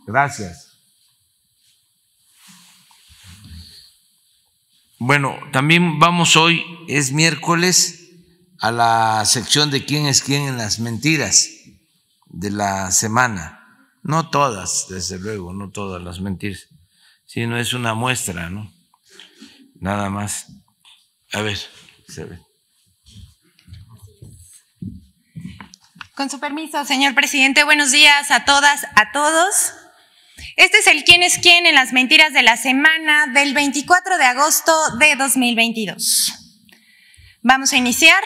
Gracias. Bueno, también vamos hoy, es miércoles, a la sección de quién es quién en las mentiras de la semana. No todas, desde luego, no todas las mentiras, sino es una muestra, ¿no? Nada más. A ver, se ve. Con su permiso, señor presidente, buenos días a todas, a todos. Este es el quién es quién en las mentiras de la semana del 24 de agosto de 2022. Vamos a iniciar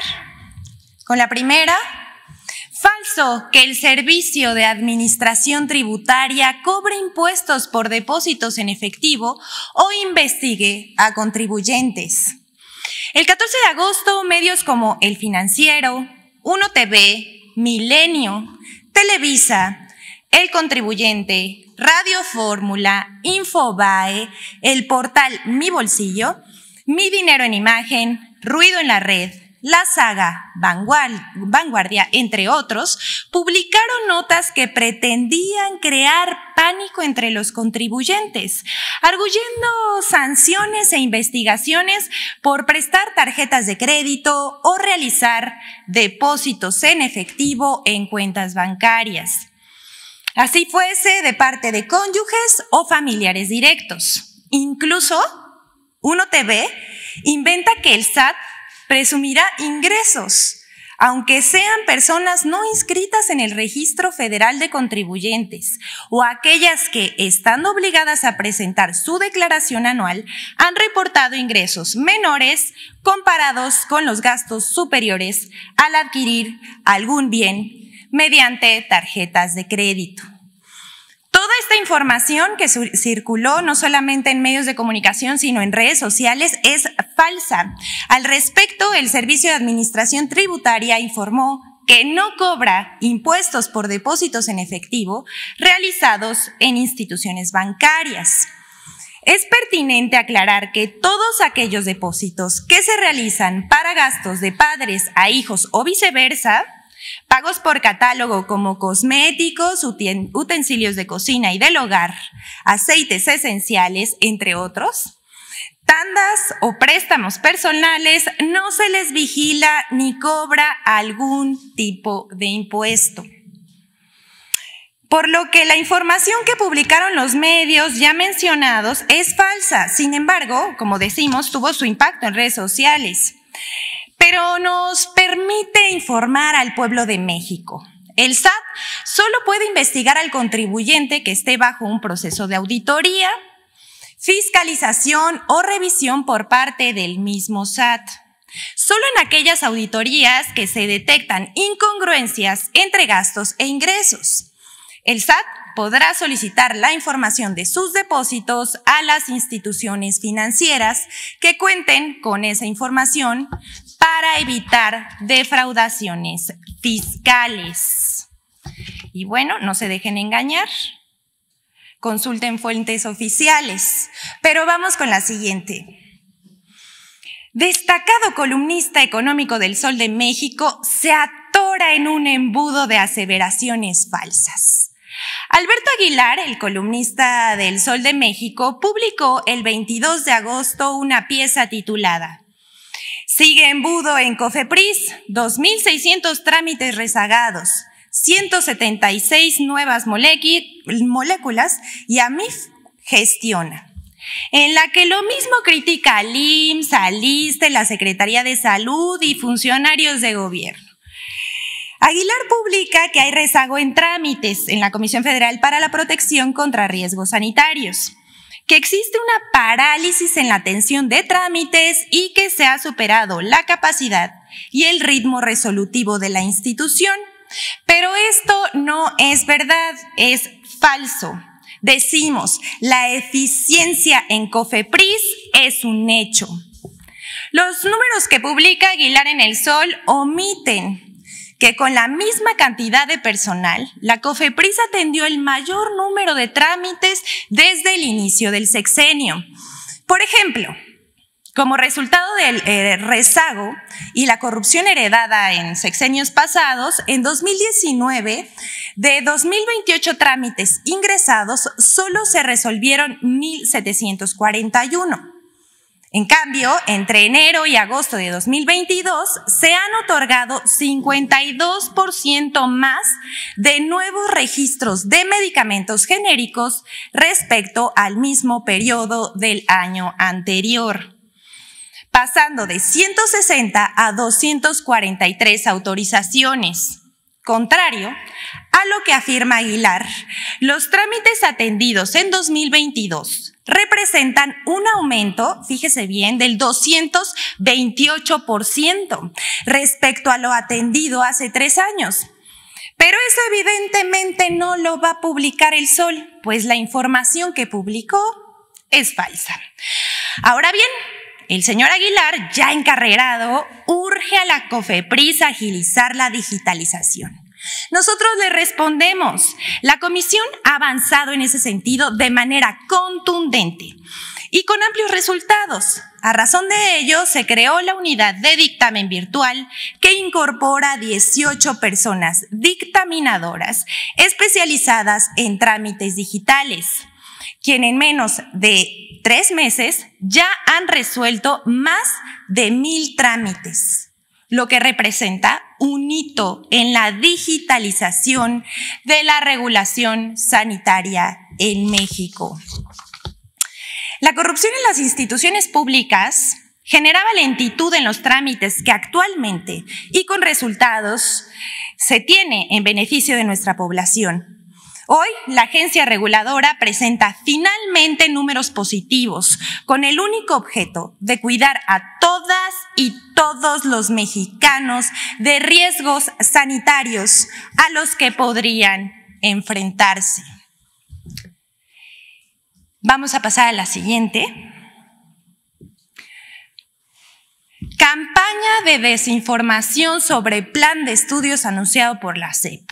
con la primera. Falso que el Servicio de Administración Tributaria cobre impuestos por depósitos en efectivo o investigue a contribuyentes. El 14 de agosto, medios como El Financiero, Uno TV, Milenio, Televisa, El Contribuyente, Radio Fórmula, Infobae, el portal Mi Bolsillo, Mi Dinero en Imagen, Ruido en la Red, La Saga, Vanguardia, entre otros, publicaron notas que pretendían crear pánico entre los contribuyentes, arguyendo sanciones e investigaciones por prestar tarjetas de crédito o realizar depósitos en efectivo en cuentas bancarias, así fuese de parte de cónyuges o familiares directos. Incluso, Uno TV inventa que el SAT presumirá ingresos, aunque sean personas no inscritas en el Registro Federal de Contribuyentes o aquellas que, estando obligadas a presentar su declaración anual, han reportado ingresos menores comparados con los gastos superiores al adquirir algún bien mediante tarjetas de crédito. Toda esta información que circuló no solamente en medios de comunicación, sino en redes sociales, es falsa. Al respecto, el Servicio de Administración Tributaria informó que no cobra impuestos por depósitos en efectivo realizados en instituciones bancarias. Es pertinente aclarar que todos aquellos depósitos que se realizan para gastos de padres a hijos o viceversa, pagos por catálogo como cosméticos, utensilios de cocina y del hogar, aceites esenciales, entre otros, tandas o préstamos personales, no se les vigila ni cobra algún tipo de impuesto. Por lo que la información que publicaron los medios ya mencionados es falsa. Sin embargo, como decimos, tuvo su impacto en redes sociales. Pero nos permite informar al pueblo de México. El SAT solo puede investigar al contribuyente que esté bajo un proceso de auditoría, fiscalización o revisión por parte del mismo SAT. Solo en aquellas auditorías que se detectan incongruencias entre gastos e ingresos. El SAT podrá solicitar la información de sus depósitos a las instituciones financieras que cuenten con esa información para evitar defraudaciones fiscales. Y bueno, no se dejen engañar, consulten fuentes oficiales. Pero vamos con la siguiente. Destacado columnista económico del Sol de México se atora en un embudo de aseveraciones falsas. Alberto Aguilar, el columnista del Sol de México, publicó el 22 de agosto una pieza titulada Sigue embudo en Cofepris, 2.600 trámites rezagados, 176 nuevas moléculas y AMIF gestiona, en la que lo mismo critica al IMSS, al ISSSTE, la Secretaría de Salud y funcionarios de gobierno. Aguilar publica que hay rezago en trámites en la Comisión Federal para la Protección contra Riesgos Sanitarios, que existe una parálisis en la atención de trámites y que se ha superado la capacidad y el ritmo resolutivo de la institución. Pero esto no es verdad, es falso. Decimos, la eficiencia en Cofepris es un hecho. Los números que publica Aguilar en El Sol omiten que con la misma cantidad de personal, la Cofepris atendió el mayor número de trámites desde el inicio del sexenio. Por ejemplo, como resultado del rezago y la corrupción heredada en sexenios pasados, en 2019 De 2.028 trámites ingresados, solo se resolvieron 1.741. En cambio, entre enero y agosto de 2022 se han otorgado 52% más de nuevos registros de medicamentos genéricos respecto al mismo periodo del año anterior, pasando de 160 a 243 autorizaciones. Contrario a lo que afirma Aguilar, los trámites atendidos en 2022 representan un aumento, fíjese bien, del 228% respecto a lo atendido hace 3 años. Pero eso evidentemente no lo va a publicar El Sol, pues la información que publicó es falsa. Ahora bien, el señor Aguilar, ya encarrerado, urge a la COFEPRIS a agilizar la digitalización. Nosotros le respondemos, la comisión ha avanzado en ese sentido de manera contundente y con amplios resultados. A razón de ello, se creó la unidad de dictamen virtual que incorpora 18 personas dictaminadoras especializadas en trámites digitales, quien en menos de 3 meses ya han resuelto más de 1,000 trámites, lo que representa un hito en la digitalización de la regulación sanitaria en México. La corrupción en las instituciones públicas generaba lentitud en los trámites que actualmente y con resultados se tiene en beneficio de nuestra población. Hoy, la agencia reguladora presenta finalmente números positivos con el único objeto de cuidar a todas y todos los mexicanos de riesgos sanitarios a los que podrían enfrentarse. Vamos a pasar a la siguiente. Campaña de desinformación sobre plan de estudios anunciado por la SEP.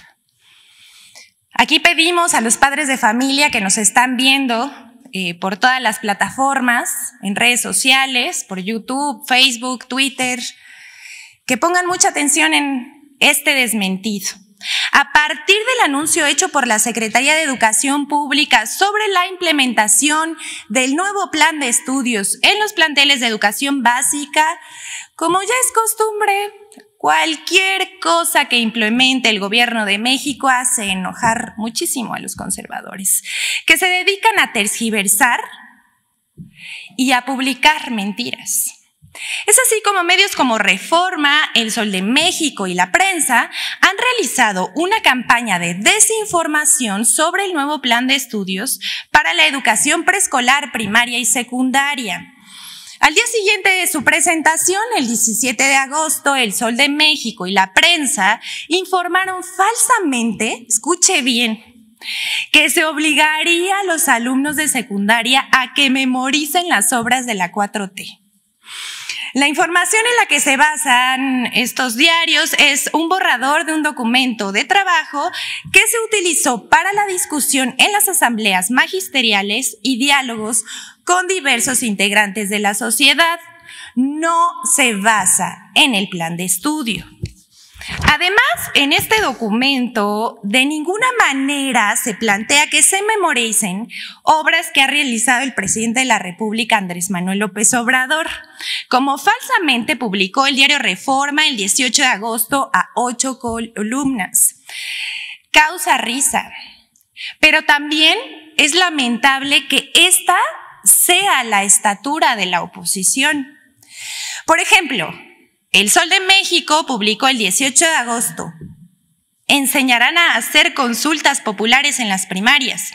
Aquí pedimos a los padres de familia que nos están viendo por todas las plataformas, en redes sociales, por YouTube, Facebook, Twitter, que pongan mucha atención en este desmentido. A partir del anuncio hecho por la Secretaría de Educación Pública sobre la implementación del nuevo plan de estudios en los planteles de educación básica, como ya es costumbre, cualquier cosa que implemente el gobierno de México hace enojar muchísimo a los conservadores, que se dedican a tergiversar y a publicar mentiras. Es así como medios como Reforma, El Sol de México y La Prensa han realizado una campaña de desinformación sobre el nuevo plan de estudios para la educación preescolar, primaria y secundaria. Al día siguiente de su presentación, el 17 de agosto, El Sol de México y La Prensa informaron falsamente, escuche bien, que se obligaría a los alumnos de secundaria a que memoricen las obras de la 4T. La información en la que se basan estos diarios es un borrador de un documento de trabajo que se utilizó para la discusión en las asambleas magisteriales y diálogos con diversos integrantes de la sociedad. No se basa en el plan de estudio. Además, en este documento de ninguna manera se plantea que se memoricen obras que ha realizado el presidente de la República, Andrés Manuel López Obrador, como falsamente publicó el diario Reforma el 18 de agosto a 8 columnas. Causa risa, pero también es lamentable que esta sea la estatura de la oposición. Por ejemplo, El Sol de México publicó el 18 de agosto: enseñarán a hacer consultas populares en las primarias.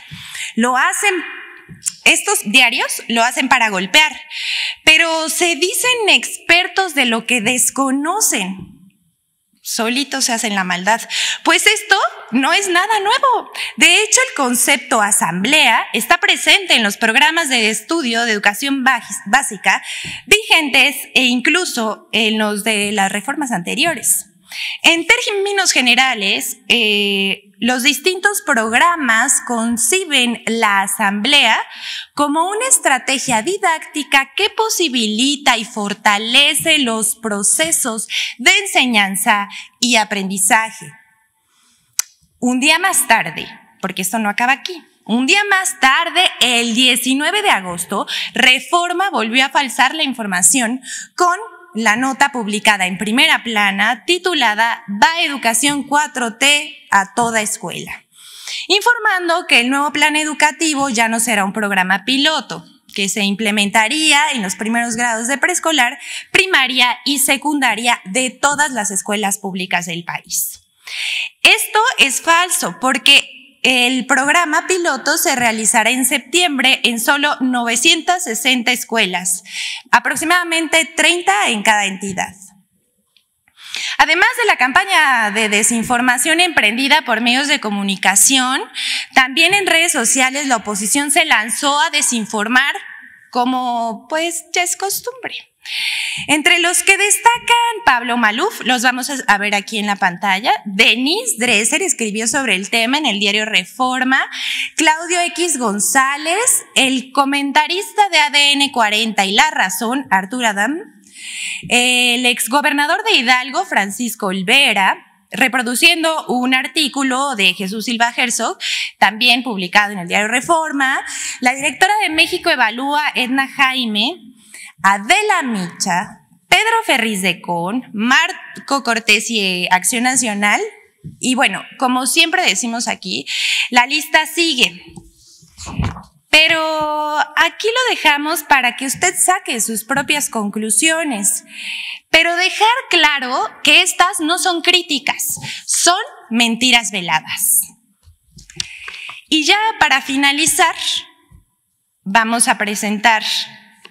Estos diarios lo hacen para golpear, pero se dicen expertos de lo que desconocen. Solitos se hacen la maldad. Pues esto no es nada nuevo. De hecho, el concepto asamblea está presente en los programas de estudio de educación básica vigentes e incluso en los de las reformas anteriores. En términos generales, los distintos programas conciben la asamblea como una estrategia didáctica que posibilita y fortalece los procesos de enseñanza y aprendizaje. Un día más tarde, porque esto no acaba aquí, un día más tarde, el 19 de agosto, Reforma volvió a falsar la información con la nota publicada en Primera Plana titulada "Va Educación 4T a toda escuela", informando que el nuevo plan educativo ya no será un programa piloto, que se implementaría en los primeros grados de preescolar, primaria y secundaria de todas las escuelas públicas del país. Esto es falso porque el programa piloto se realizará en septiembre en solo 960 escuelas, aproximadamente 30 en cada entidad. Además de la campaña de desinformación emprendida por medios de comunicación, también en redes sociales la oposición se lanzó a desinformar como pues ya es costumbre. Entre los que destacan Pablo Maluf, los vamos a ver aquí en la pantalla. Denise Dresser escribió sobre el tema en el diario Reforma. Claudio X González, el comentarista de ADN 40 y La Razón, Arturo Adam. El exgobernador de Hidalgo, Francisco Olvera, reproduciendo un artículo de Jesús Silva Herzog, también publicado en el diario Reforma. La directora de México Evalúa, Edna Jaime. Adela Micha, Pedro Ferriz de Con, Marco Cortés y Acción Nacional. Y bueno, como siempre decimos aquí, la lista sigue. Pero aquí lo dejamos para que usted saque sus propias conclusiones. Pero dejar claro que estas no son críticas, son mentiras veladas. Y ya para finalizar, vamos a presentar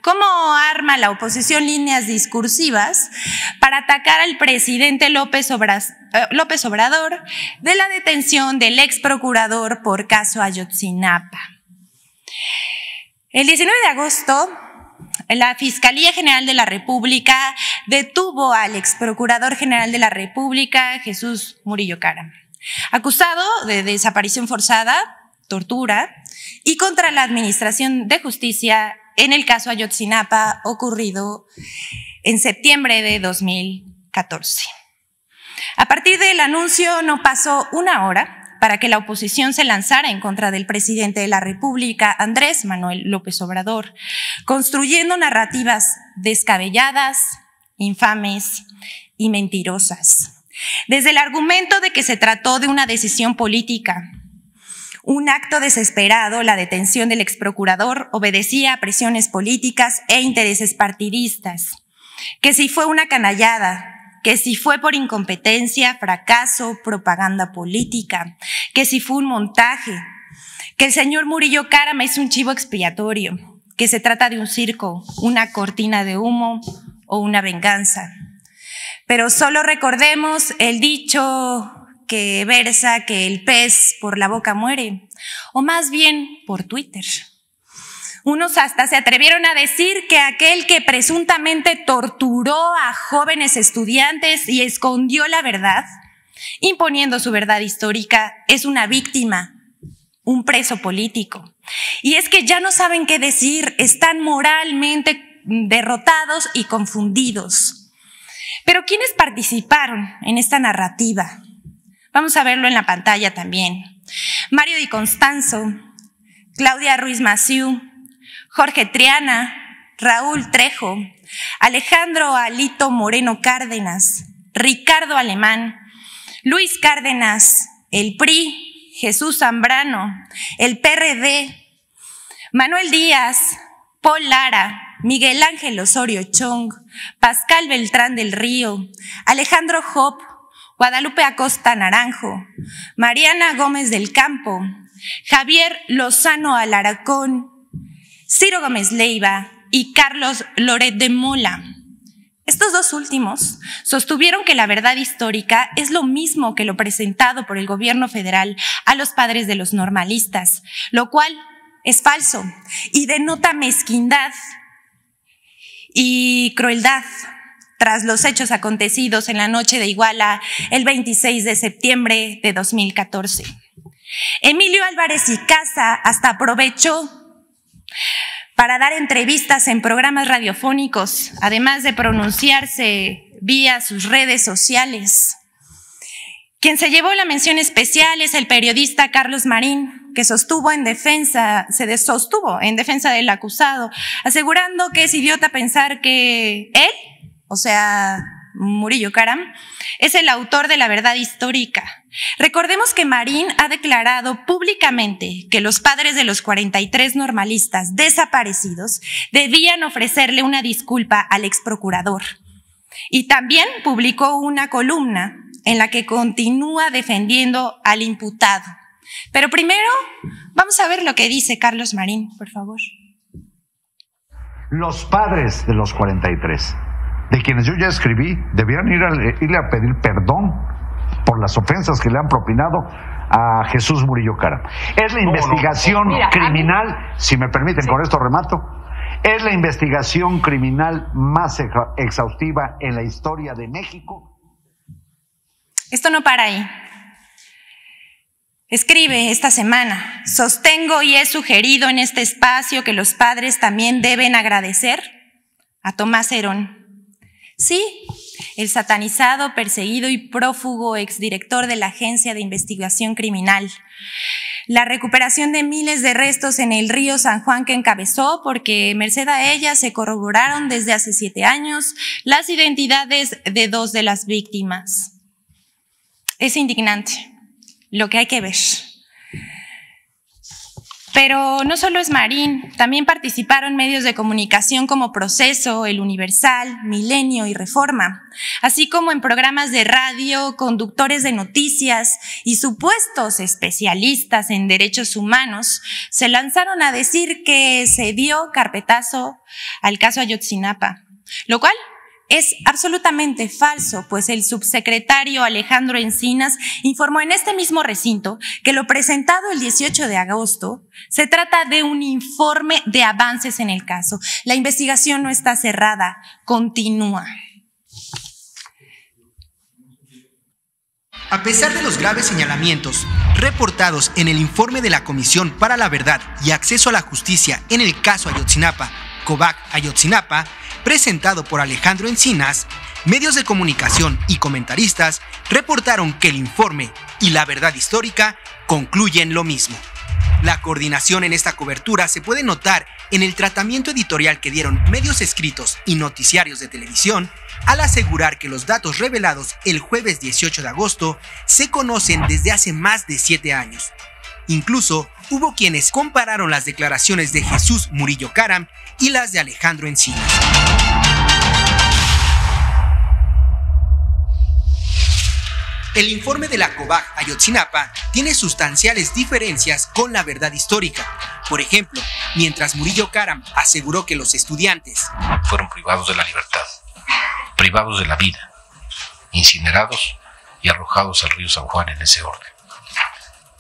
cómo arma la oposición líneas discursivas para atacar al presidente López Obrador de la detención del ex procurador por caso Ayotzinapa. El 19 de agosto, la Fiscalía General de la República detuvo al ex procurador general de la República, Jesús Murillo Caram, acusado de desaparición forzada, tortura y contra la Administración de Justicia en el caso Ayotzinapa ocurrido en septiembre de 2014. A partir del anuncio no pasó una hora para que la oposición se lanzara en contra del presidente de la República, Andrés Manuel López Obrador, construyendo narrativas descabelladas, infames y mentirosas. Desde el argumento de que se trató de una decisión política, un acto desesperado, la detención del exprocurador obedecía a presiones políticas e intereses partidistas, que si fue una canallada, que si fue por incompetencia, fracaso, propaganda política, que si fue un montaje, que el señor Murillo Caram es un chivo expiatorio, que se trata de un circo, una cortina de humo o una venganza. Pero solo recordemos el dicho que versa que el pez por la boca muere, o más bien por Twitter. Unos hasta se atrevieron a decir que aquel que presuntamente torturó a jóvenes estudiantes y escondió la verdad, imponiendo su verdad histórica, es una víctima, un preso político. Y es que ya no saben qué decir, están moralmente derrotados y confundidos. Pero ¿quiénes participaron en esta narrativa? Vamos a verlo en la pantalla también. Mario Di Constanzo, Claudia Ruiz Massieu, Jorge Triana, Raúl Trejo, Alejandro Alito Moreno Cárdenas, Ricardo Alemán, Luis Cárdenas, el PRI, Jesús Zambrano, el PRD, Manuel Díaz, Paul Lara, Miguel Ángel Osorio Chong, Pascal Beltrán del Río, Alejandro Hop, Guadalupe Acosta Naranjo, Mariana Gómez del Campo, Javier Lozano Alarcón, Ciro Gómez Leiva y Carlos Loret de Mola. Estos dos últimos sostuvieron que la verdad histórica es lo mismo que lo presentado por el gobierno federal a los padres de los normalistas, lo cual es falso y denota mezquindad y crueldad tras los hechos acontecidos en la noche de Iguala el 26 de septiembre de 2014. Emilio Álvarez y Casa hasta aprovechó para dar entrevistas en programas radiofónicos, además de pronunciarse vía sus redes sociales. Quien se llevó la mención especial es el periodista Carlos Marín, que se sostuvo en defensa del acusado, asegurando que es idiota pensar que él, o sea, Murillo Karam, es el autor de la verdad histórica. Recordemos que Marín ha declarado públicamente que los padres de los 43 normalistas desaparecidos debían ofrecerle una disculpa al exprocurador. Y también publicó una columna en la que continúa defendiendo al imputado. Pero primero, vamos a ver lo que dice Carlos Marín, por favor. Los padres de los 43, de quienes yo ya escribí, debieran irle a pedir perdón por las ofensas que le han propinado a Jesús Murillo Karam. Es la investigación criminal, si me permiten, con esto remato, es la investigación criminal más exhaustiva en la historia de México. Esto no para ahí. Escribe esta semana: sostengo y he sugerido en este espacio que los padres también deben agradecer a Tomás Herón. Sí, el satanizado, perseguido y prófugo exdirector de la Agencia de Investigación Criminal. La recuperación de miles de restos en el río San Juan que encabezó, porque merced a ella se corroboraron desde hace 7 años las identidades de 2 de las víctimas. Es indignante lo que hay que ver. Pero no solo es Marín, también participaron medios de comunicación como Proceso, El Universal, Milenio y Reforma, así como en programas de radio, conductores de noticias y supuestos especialistas en derechos humanos se lanzaron a decir que se dio carpetazo al caso Ayotzinapa, lo cual es absolutamente falso, pues el subsecretario Alejandro Encinas informó en este mismo recinto que lo presentado el 18 de agosto se trata de un informe de avances en el caso. La investigación no está cerrada, continúa. A pesar de los graves señalamientos reportados en el informe de la Comisión para la Verdad y Acceso a la Justicia en el caso Ayotzinapa, COVAC Ayotzinapa, presentado por Alejandro Encinas, medios de comunicación y comentaristas reportaron que el informe y la verdad histórica concluyen lo mismo. La coordinación en esta cobertura se puede notar en el tratamiento editorial que dieron medios escritos y noticiarios de televisión al asegurar que los datos revelados el jueves 18 de agosto se conocen desde hace más de 7 años. Incluso hubo quienes compararon las declaraciones de Jesús Murillo Karam y las de Alejandro Encinas. El informe de la COVAC Ayotzinapa tiene sustanciales diferencias con la verdad histórica. Por ejemplo, mientras Murillo Karam aseguró que los estudiantes fueron privados de la libertad, privados de la vida, incinerados y arrojados al río San Juan en ese orden.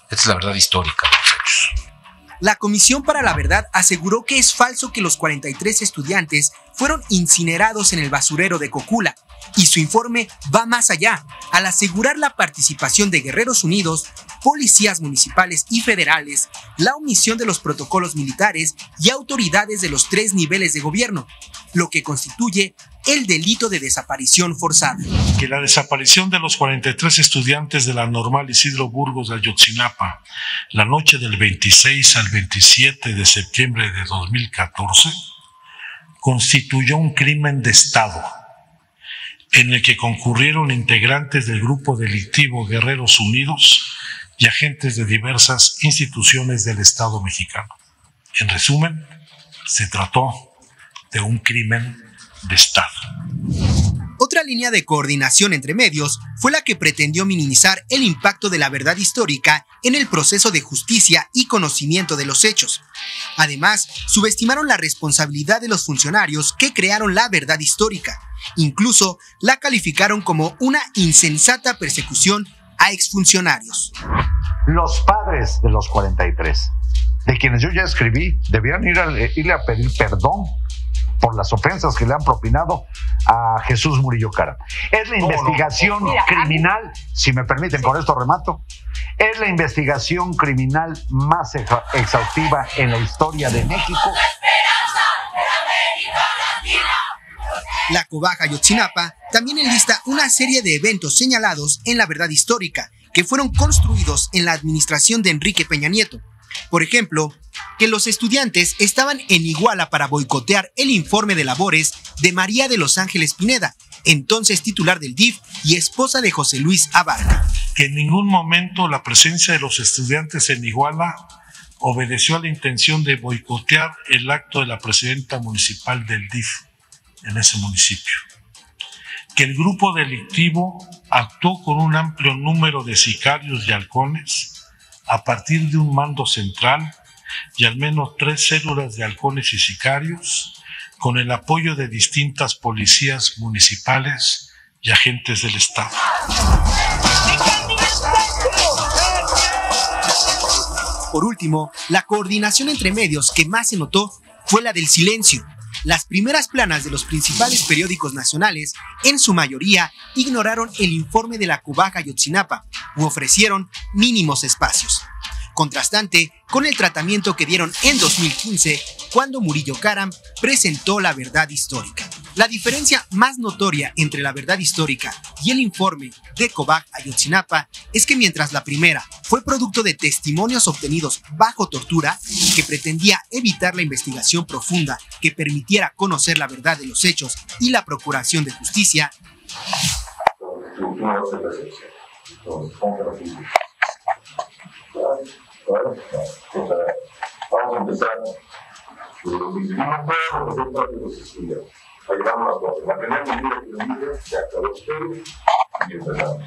Esta es la verdad histórica de los hechos. La Comisión para la Verdad aseguró que es falso que los 43 estudiantes fueron incinerados en el basurero de Cocula, y su informe va más allá, al asegurar la participación de Guerreros Unidos, policías municipales y federales, la omisión de los protocolos militares y autoridades de los 3 niveles de gobierno, lo que constituye el delito de desaparición forzada. Que la desaparición de los 43 estudiantes de la Normal Isidro Burgos de Ayotzinapa, la noche del 26 al 27 de septiembre de 2014, constituyó un crimen de Estado, en el que concurrieron integrantes del grupo delictivo Guerreros Unidos y agentes de diversas instituciones del Estado mexicano. En resumen, se trató de un crimen de Estado. Otra línea de coordinación entre medios fue la que pretendió minimizar el impacto de la verdad histórica en el proceso de justicia y conocimiento de los hechos. Además, subestimaron la responsabilidad de los funcionarios que crearon la verdad histórica. Incluso la calificaron como una insensata persecución a exfuncionarios. Los padres de los 43, de quienes yo ya escribí, debían irle a pedir perdón por las ofensas que le han propinado a Jesús Murillo Karam. Es la investigación criminal, si me permiten, con esto remato, es la investigación criminal más exhaustiva en la historia de México. La COVAC Ayotzinapa también enlista una serie de eventos señalados en la verdad histórica que fueron construidos en la administración de Enrique Peña Nieto. Por ejemplo, que los estudiantes estaban en Iguala para boicotear el informe de labores de María de los Ángeles Pineda, entonces titular del DIF y esposa de José Luis Abarca. Que en ningún momento la presencia de los estudiantes en Iguala obedeció a la intención de boicotear el acto de la presidenta municipal del DIF en ese municipio. Que el grupo delictivo actuó con un amplio número de sicarios y halcones a partir de un mando central y al menos 3 células de halcones y sicarios, con el apoyo de distintas policías municipales y agentes del Estado. Por último, la coordinación entre medios que más se notó fue la del silencio. Las primeras planas de los principales periódicos nacionales, en su mayoría, ignoraron el informe de la COBAG Ayotzinapa u ofrecieron mínimos espacios. Contrastante con el tratamiento que dieron en 2015 cuando Murillo Karam presentó la verdad histórica. La diferencia más notoria entre la verdad histórica y el informe de COBAG Ayotzinapa es que mientras la primera fue producto de testimonios obtenidos bajo tortura que pretendía evitar la investigación profunda que permitiera conocer la verdad de los hechos y la procuración de justicia, vamos a empezar. La primera medida que nos dice, se acabó usted y empezamos.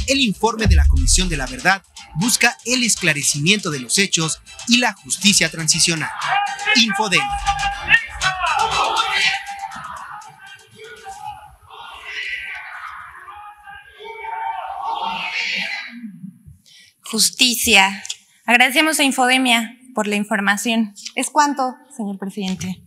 El informe de la Comisión de la Verdad busca el esclarecimiento de los hechos y la justicia transicional. Infodemia. Justicia. Agradecemos a Infodemia por la información. ¿Es cuánto, señor presidente?